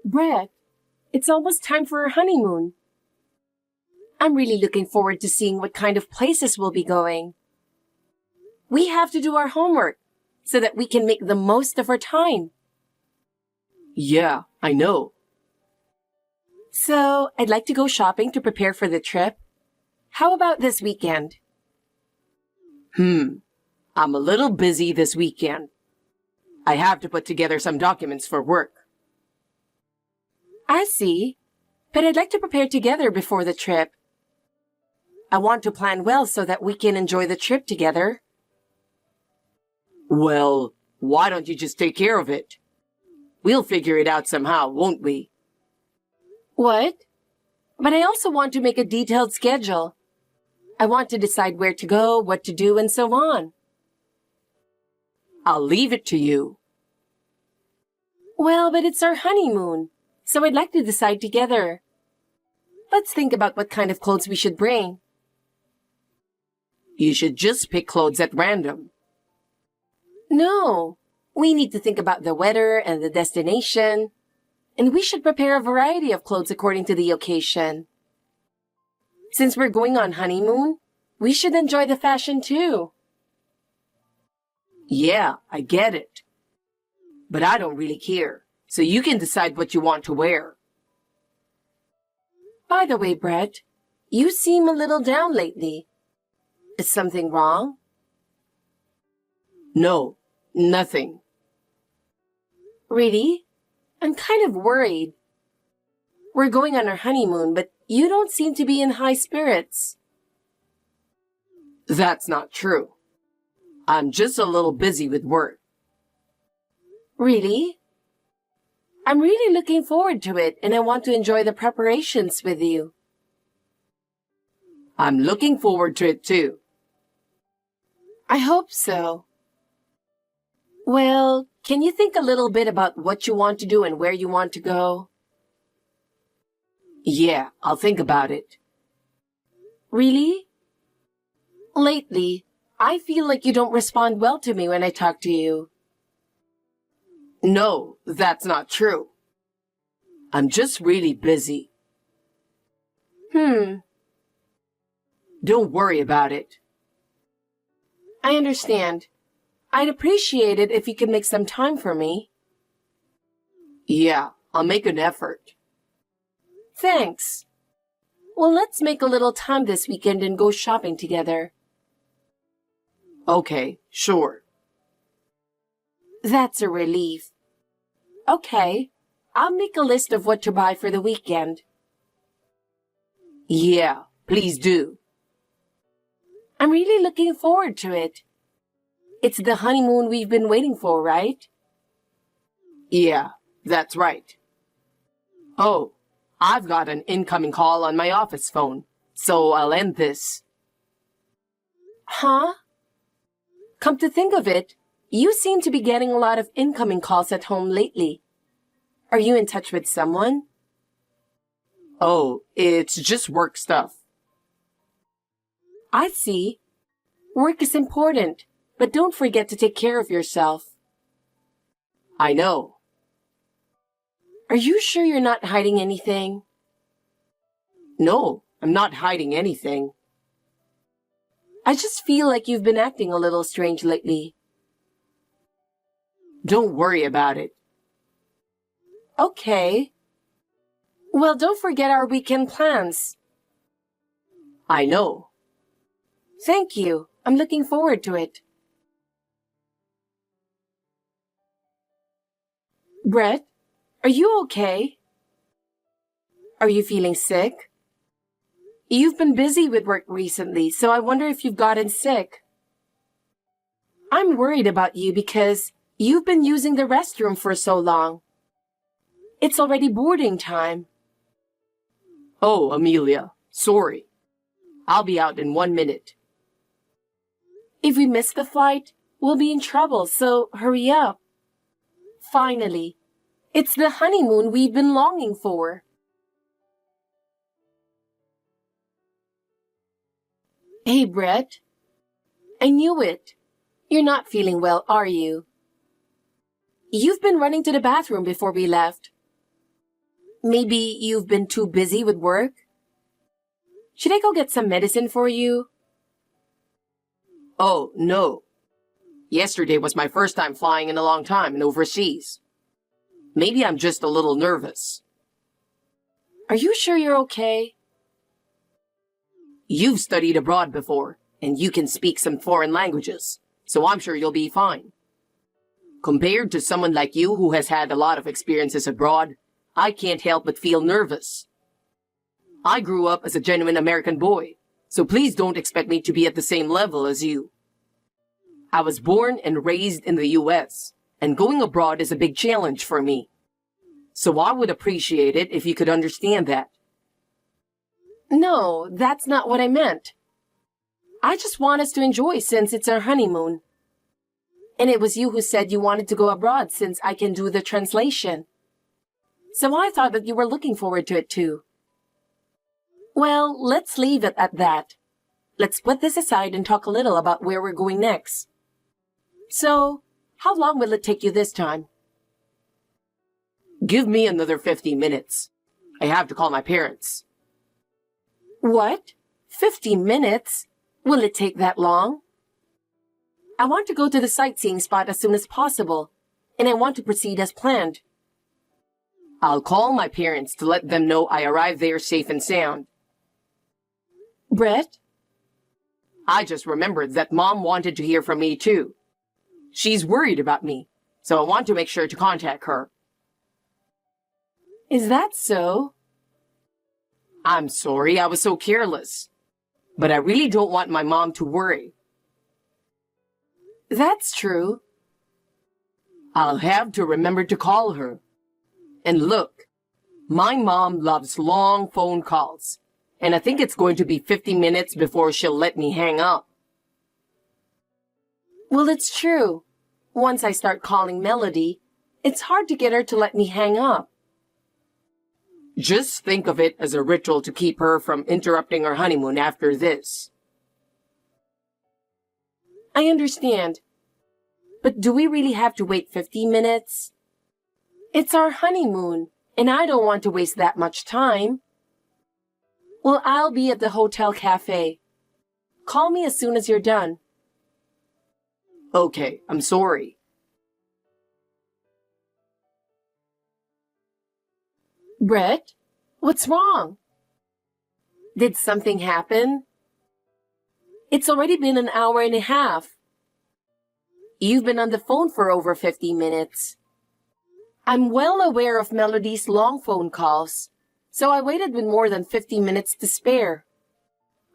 Brett, it's almost time for our honeymoon. I'm really looking forward to seeing what kind of places we'll be going. We have to do our homework so that we can make the most of our time. Yeah, I know. So, I'd like to go shopping to prepare for the trip. How about this weekend? I'm a little busy this weekend. I have to put together some documents for work. I see. But I'd like to prepare together before the trip. I want to plan well so that we can enjoy the trip together. Well, why don't you just take care of it? We'll figure it out somehow, won't we? What? But I also want to make a detailed schedule. I want to decide where to go, what to do, and so on. I'll leave it to you. Well, but it's our honeymoon, so I'd like to decide together. Let's think about what kind of clothes we should bring. You should just pick clothes at random. No, we need to think about the weather and the destination, and we should prepare a variety of clothes according to the occasion. Since we're going on honeymoon, we should enjoy the fashion too. Yeah, I get it. But I don't really care, so you can decide what you want to wear. By the way, Brett, you seem a little down lately. Is something wrong? No, nothing. Really? I'm kind of worried. We're going on our honeymoon, but you don't seem to be in high spirits. That's not true. I'm just a little busy with work. Really? I'm really looking forward to it, and I want to enjoy the preparations with you. I'm looking forward to it too. I hope so. Well, can you think a little bit about what you want to do and where you want to go? Yeah, I'll think about it. Really? Lately, I feel like you don't respond well to me when I talk to you. No, that's not true. I'm just really busy. Don't worry about it. I understand. I'd appreciate it if you could make some time for me. Yeah, I'll make an effort. Thanks. Well, let's make a little time this weekend and go shopping together. Okay, sure. That's a relief. Okay, I'll make a list of what to buy for the weekend. Yeah, please do. I'm really looking forward to it. It's the honeymoon we've been waiting for, right? Yeah, that's right. Oh, I've got an incoming call on my office phone, so I'll end this. Huh? Come to think of it, you seem to be getting a lot of incoming calls at home lately. Are you in touch with someone? Oh, it's just work stuff. I see. Work is important, but don't forget to take care of yourself. I know. Are you sure you're not hiding anything? No, I'm not hiding anything. I just feel like you've been acting a little strange lately. Don't worry about it. Okay. Well, don't forget our weekend plans. I know. Thank you. I'm looking forward to it. Brett, are you okay? Are you feeling sick? You've been busy with work recently, so I wonder if you've gotten sick. I'm worried about you because you've been using the restroom for so long. It's already boarding time. Oh, Amelia, sorry. I'll be out in 1 minute. If we miss the flight, we'll be in trouble, so hurry up. Finally, it's the honeymoon we've been longing for. Hey, Brett. I knew it. You're not feeling well, are you? You've been running to the bathroom before we left. Maybe you've been too busy with work? Should I go get some medicine for you? Oh, no. Yesterday was my first time flying in a long time and overseas. Maybe I'm just a little nervous. Are you sure you're okay? You've studied abroad before, and you can speak some foreign languages, so I'm sure you'll be fine. Compared to someone like you who has had a lot of experiences abroad, I can't help but feel nervous. I grew up as a genuine American boy, so please don't expect me to be at the same level as you. I was born and raised in the US, and going abroad is a big challenge for me. So I would appreciate it if you could understand that. No, that's not what I meant. I just want us to enjoy since it's our honeymoon. And it was you who said you wanted to go abroad since I can do the translation. So I thought that you were looking forward to it too. Well, let's leave it at that. Let's put this aside and talk a little about where we're going next. So, how long will it take you this time? Give me another 50 minutes. I have to call my parents. What? 50 minutes? Will it take that long? I want to go to the sightseeing spot as soon as possible, and I want to proceed as planned. I'll call my parents to let them know I arrived there safe and sound. Brett? I just remembered that Mom wanted to hear from me too. She's worried about me, so I want to make sure to contact her. Is that so? I'm sorry I was so careless, but I really don't want my mom to worry. That's true. I'll have to remember to call her. And look, my mom loves long phone calls, and I think it's going to be 50 minutes before she'll let me hang up. Well, it's true. Once I start calling Melody, it's hard to get her to let me hang up. Just think of it as a ritual to keep her from interrupting our honeymoon after this. I understand. But do we really have to wait 50 minutes? It's our honeymoon, and I don't want to waste that much time. Well, I'll be at the hotel cafe. Call me as soon as you're done. Okay, I'm sorry. Brett, what's wrong? Did something happen? It's already been an hour and a half. You've been on the phone for over 50 minutes. I'm well aware of Melody's long phone calls, so I waited with more than 50 minutes to spare.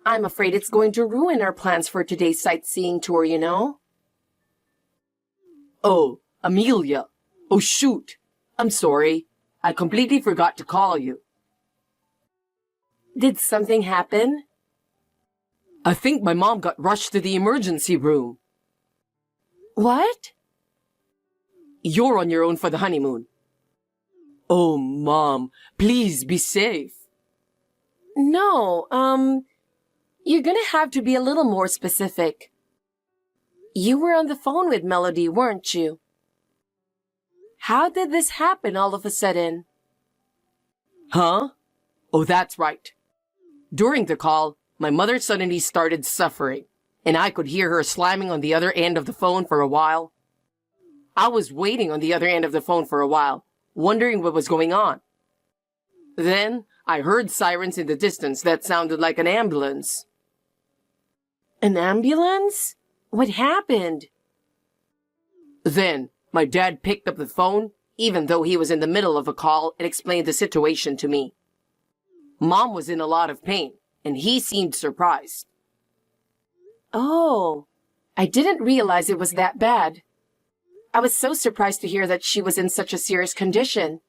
I'm afraid it's going to ruin our plans for today's sightseeing tour, you know? Oh, Amelia. Oh, shoot. I'm sorry. I completely forgot to call you. Did something happen? I think my mom got rushed to the emergency room. What? You're on your own for the honeymoon. Oh, Mom, please be safe. No, you're gonna have to be a little more specific. You were on the phone with Melody, weren't you? How did this happen all of a sudden? Huh? Oh, that's right. During the call, my mother suddenly started suffering, and I could hear her slamming on the other end of the phone for a while. I was waiting on the other end of the phone for a while, wondering what was going on. Then, I heard sirens in the distance that sounded like an ambulance. An ambulance? What happened? Then, my dad picked up the phone, even though he was in the middle of a call, and explained the situation to me. Mom was in a lot of pain, and he seemed surprised. Oh, I didn't realize it was that bad. I was so surprised to hear that she was in such a serious condition.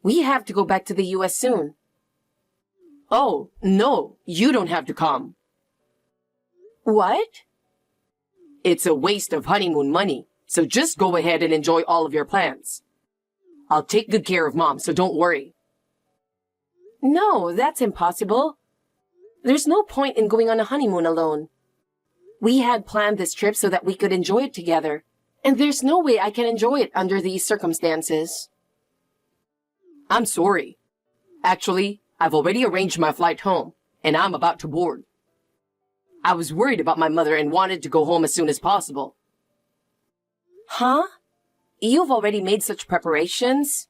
We have to go back to the US soon. Oh, no, you don't have to come. What? It's a waste of honeymoon money, so just go ahead and enjoy all of your plans. I'll take good care of Mom, so don't worry. No, that's impossible. There's no point in going on a honeymoon alone. We had planned this trip so that we could enjoy it together, and there's no way I can enjoy it under these circumstances. I'm sorry. Actually, I've already arranged my flight home, and I'm about to board. I was worried about my mother and wanted to go home as soon as possible. Huh? You've already made such preparations?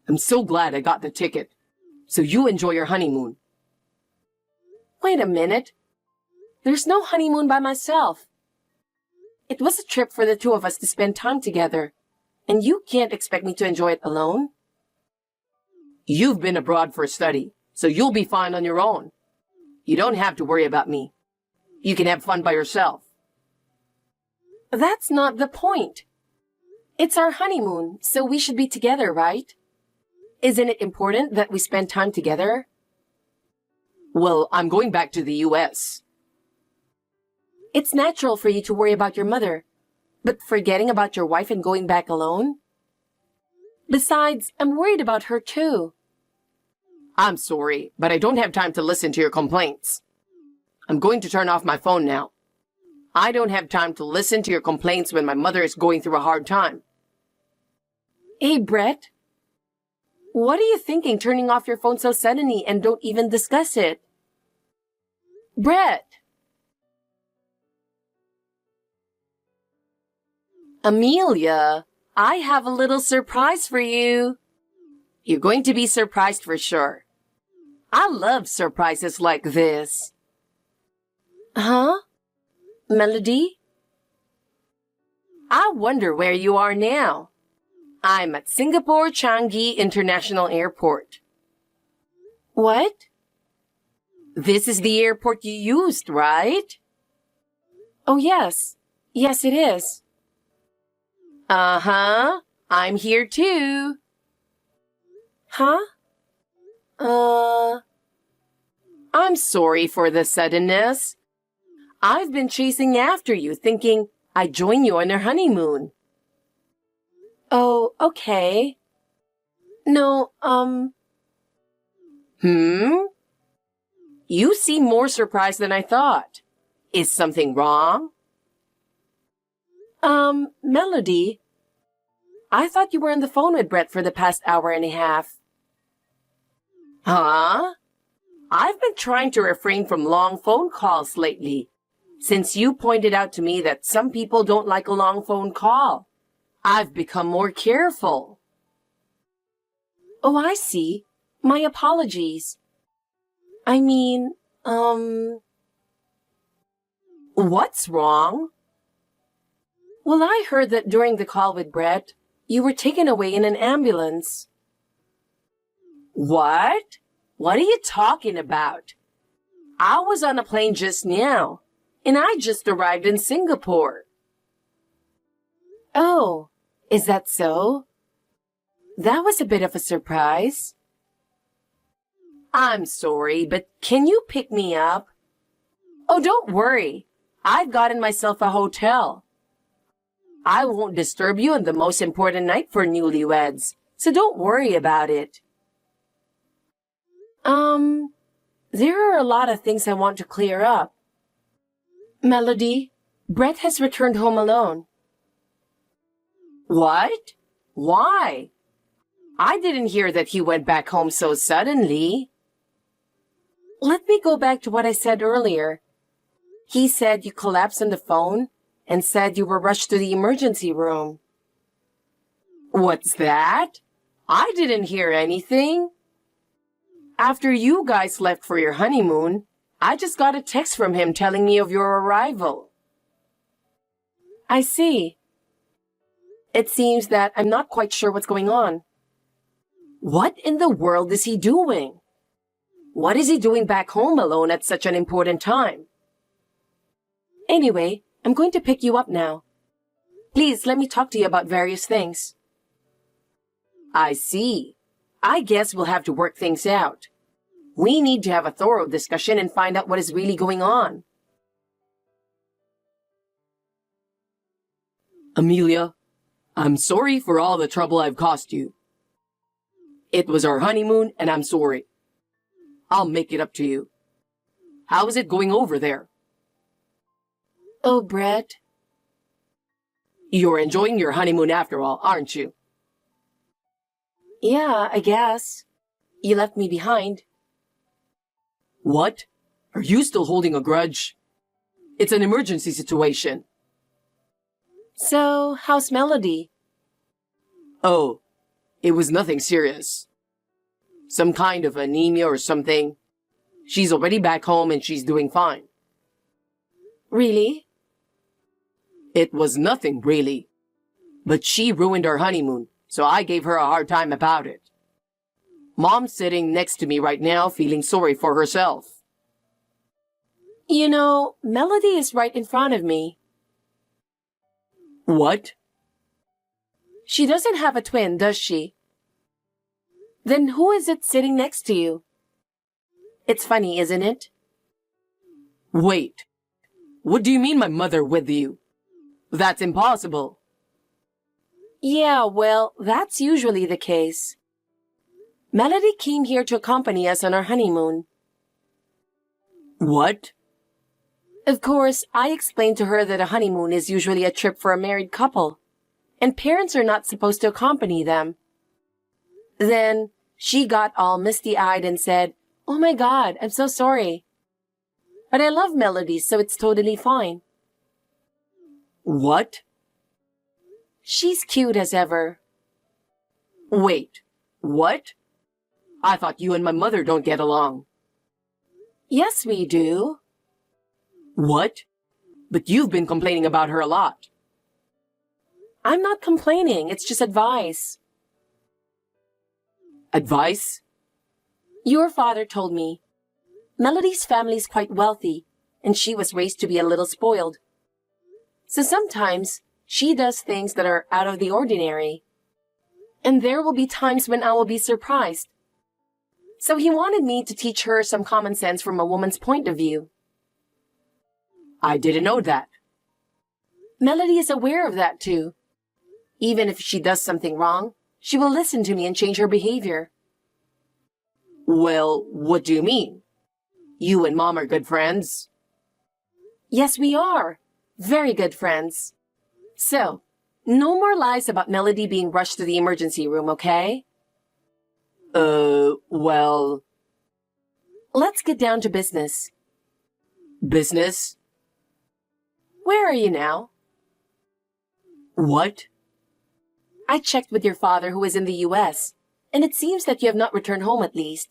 I'm so glad I got the ticket. So you enjoy your honeymoon. Wait a minute. There's no honeymoon by myself. It was a trip for the two of us to spend time together, and you can't expect me to enjoy it alone. You've been abroad for study, so you'll be fine on your own. You don't have to worry about me. You can have fun by yourself. That's not the point. It's our honeymoon, so we should be together, right? Isn't it important that we spend time together? Well, I'm going back to the US. It's natural for you to worry about your mother, but forgetting about your wife and going back alone? Besides, I'm worried about her too. I'm sorry, but I don't have time to listen to your complaints. I'm going to turn off my phone now. I don't have time to listen to your complaints when my mother is going through a hard time. Hey, Brett. What are you thinking turning off your phone so suddenly and don't even discuss it? Brett! Amelia, I have a little surprise for you. You're going to be surprised for sure. I love surprises like this. Huh? Melody? I wonder where you are now. I'm at Singapore Changi International Airport. What? This is the airport you used, right? Oh, yes. Yes, it is. Uh-huh. I'm here too. Huh? I'm sorry for the suddenness. I've been chasing after you, thinking I'd join you on your honeymoon. Oh, okay. No, You seem more surprised than I thought. Is something wrong? Melody, I thought you were on the phone with Brett for the past hour and a half. Huh? I've been trying to refrain from long phone calls lately, since you pointed out to me that some people don't like a long phone call. I've become more careful. Oh, I see. My apologies. I mean, What's wrong? Well, I heard that during the call with Brett, you were taken away in an ambulance. What? What are you talking about? I was on a plane just now, and I just arrived in Singapore. Oh, is that so? That was a bit of a surprise. I'm sorry, but can you pick me up? Oh, don't worry. I've gotten myself a hotel. I won't disturb you on the most important night for newlyweds, so don't worry about it. There are a lot of things I want to clear up. Melody, Brett has returned home alone. What? Why? I didn't hear that he went back home so suddenly. Let me go back to what I said earlier. He said you collapsed on the phone and said you were rushed to the emergency room. What's that? I didn't hear anything. After you guys left for your honeymoon, I just got a text from him telling me of your arrival. I see. It seems that I'm not quite sure what's going on. What in the world is he doing? What is he doing back home alone at such an important time? Anyway, I'm going to pick you up now. Please let me talk to you about various things. I see. I guess we'll have to work things out. We need to have a thorough discussion and find out what is really going on. Amelia, I'm sorry for all the trouble I've caused you. It was our honeymoon, and I'm sorry. I'll make it up to you. How is it going over there? Oh, Brett. You're enjoying your honeymoon after all, aren't you? Yeah, I guess. You left me behind. What? Are you still holding a grudge? It's an emergency situation. So, how's Melody? Oh, it was nothing serious. Some kind of anemia or something. She's already back home and she's doing fine. Really? It was nothing really. But she ruined our honeymoon, so I gave her a hard time about it. Mom's sitting next to me right now feeling sorry for herself. You know, Melody is right in front of me. What? She doesn't have a twin, does she? Then who is it sitting next to you? It's funny, isn't it? Wait. What do you mean my mother with you? That's impossible. Yeah, well, that's usually the case. Melody came here to accompany us on our honeymoon. What? Of course, I explained to her that a honeymoon is usually a trip for a married couple, and parents are not supposed to accompany them. Then she got all misty-eyed and said, "Oh my God, I'm so sorry. But I love Melody, so it's totally fine." What? She's cute as ever. Wait. What? I thought you and my mother don't get along. Yes, we do. What? But you've been complaining about her a lot. I'm not complaining, it's just advice. Advice? Your father told me. Melody's family is quite wealthy, and she was raised to be a little spoiled. So sometimes she does things that are out of the ordinary. And there will be times when I will be surprised. So he wanted me to teach her some common sense from a woman's point of view. I didn't know that. Melody is aware of that too. Even if she does something wrong, she will listen to me and change her behavior. Well, what do you mean? You and Mom are good friends? Yes, we are. Very good friends. So, no more lies about Melody being rushed to the emergency room, okay? Well... Let's get down to business. Business? Where are you now? What? I checked with your father who is in the US, and it seems that you have not returned home at least.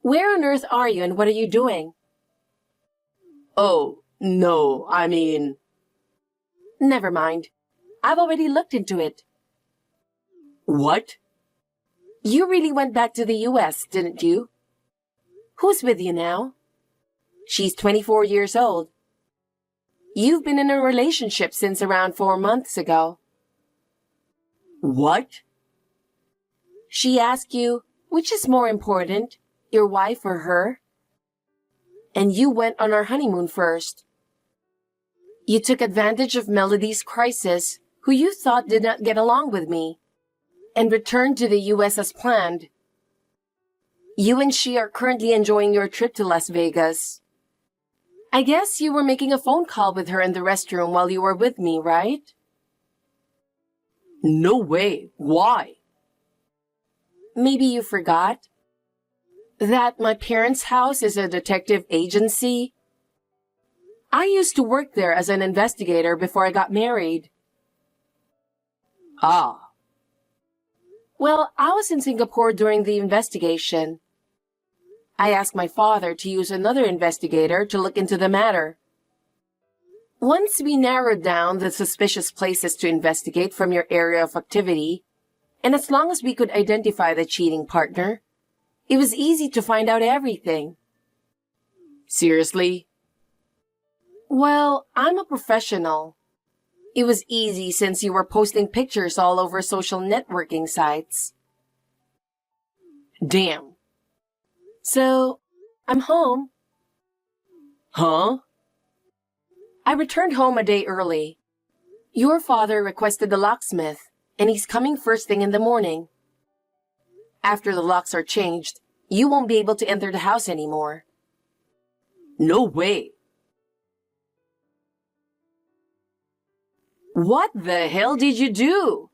Where on earth are you and what are you doing? Oh, no, I mean... Never mind. I've already looked into it. What? You really went back to the US, didn't you? Who's with you now? She's 24 years old. You've been in a relationship since around 4 months ago. What? She asked you, which is more important, your wife or her? And you went on our honeymoon first. You took advantage of Melody's crisis, who you thought did not get along with me, and returned to the US as planned. You and she are currently enjoying your trip to Las Vegas. I guess you were making a phone call with her in the restroom while you were with me, right? No way. Why? Maybe you forgot that my parents' house is a detective agency. I used to work there as an investigator before I got married. Ah. Well, I was in Singapore during the investigation. I asked my father to use another investigator to look into the matter. Once we narrowed down the suspicious places to investigate from your area of activity, and as long as we could identify the cheating partner, it was easy to find out everything. Seriously? Well, I'm a professional. It was easy since you were posting pictures all over social networking sites. Damn. So, I'm home. Huh? I returned home a day early. Your father requested the locksmith, and he's coming first thing in the morning. After the locks are changed, you won't be able to enter the house anymore. No way. What the hell did you do?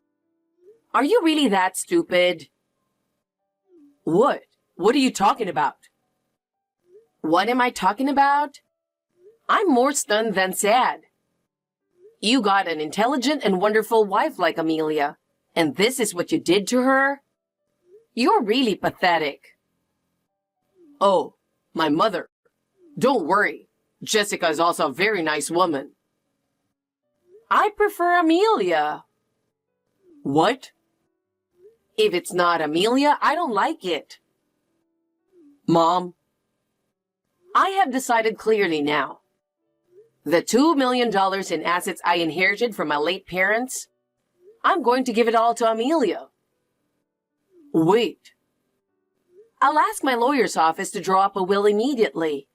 Are you really that stupid? What? What are you talking about? What am I talking about? I'm more stunned than sad. You got an intelligent and wonderful wife like Amelia, and this is what you did to her? You're really pathetic. Oh, my mother. Don't worry. Jessica is also a very nice woman. I prefer Amelia. What? If it's not Amelia, I don't like it. Mom? I have decided clearly now. The $2 million in assets I inherited from my late parents, I'm going to give it all to Amelia. Wait. I'll ask my lawyer's office to draw up a will immediately.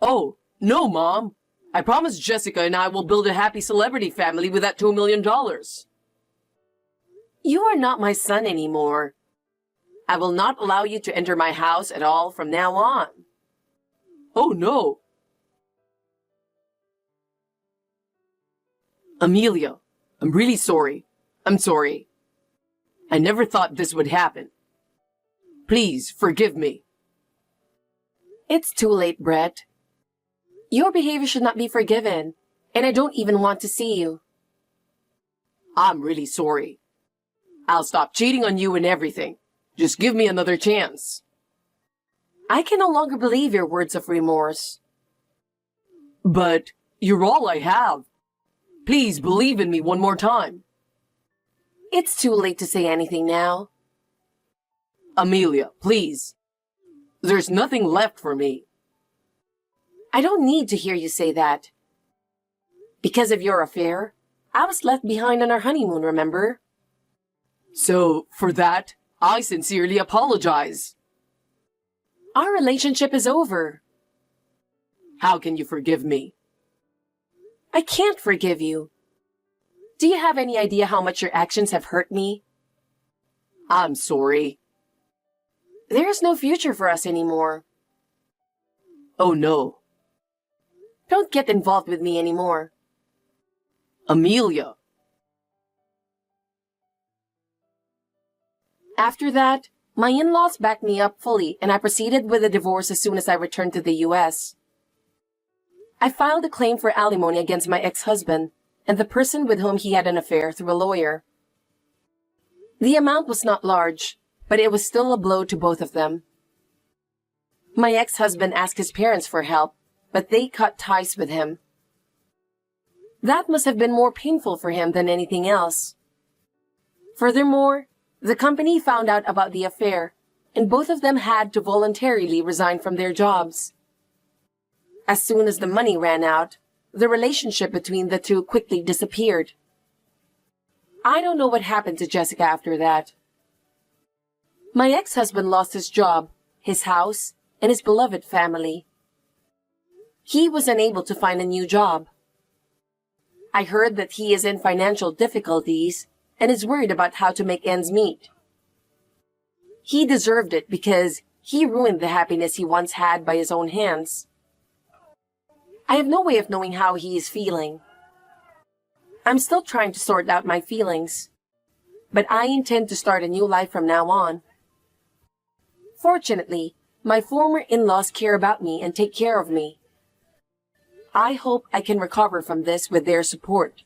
Oh, no, Mom. I promise Jessica and I will build a happy celebrity family with that $2 million. You are not my son anymore. I will not allow you to enter my house at all from now on. Oh, no. Amelia, I'm really sorry. I'm sorry. I never thought this would happen. Please, forgive me. It's too late, Brett. Your behavior should not be forgiven, and I don't even want to see you. I'm really sorry. I'll stop cheating on you and everything. Just give me another chance. I can no longer believe your words of remorse. But you're all I have. Please believe in me one more time. It's too late to say anything now. Amelia, please. There's nothing left for me. I don't need to hear you say that. Because of your affair, I was left behind on our honeymoon, remember? So, for that, I sincerely apologize. Our relationship is over. How can you forgive me? I can't forgive you. Do you have any idea how much your actions have hurt me? I'm sorry. There is no future for us anymore. Oh no. Don't get involved with me anymore. Amelia. After that, my in-laws backed me up fully and I proceeded with the divorce as soon as I returned to the U.S. I filed a claim for alimony against my ex-husband and the person with whom he had an affair through a lawyer. The amount was not large, but it was still a blow to both of them. My ex-husband asked his parents for help, but they cut ties with him. That must have been more painful for him than anything else. Furthermore, the company found out about the affair, and both of them had to voluntarily resign from their jobs. As soon as the money ran out, the relationship between the two quickly disappeared. I don't know what happened to Jessica after that. My ex-husband lost his job, his house, and his beloved family. He was unable to find a new job. I heard that he is in financial difficulties and is worried about how to make ends meet. He deserved it because he ruined the happiness he once had by his own hands. I have no way of knowing how he is feeling. I'm still trying to sort out my feelings, but I intend to start a new life from now on. Fortunately, my former in-laws care about me and take care of me. I hope I can recover from this with their support.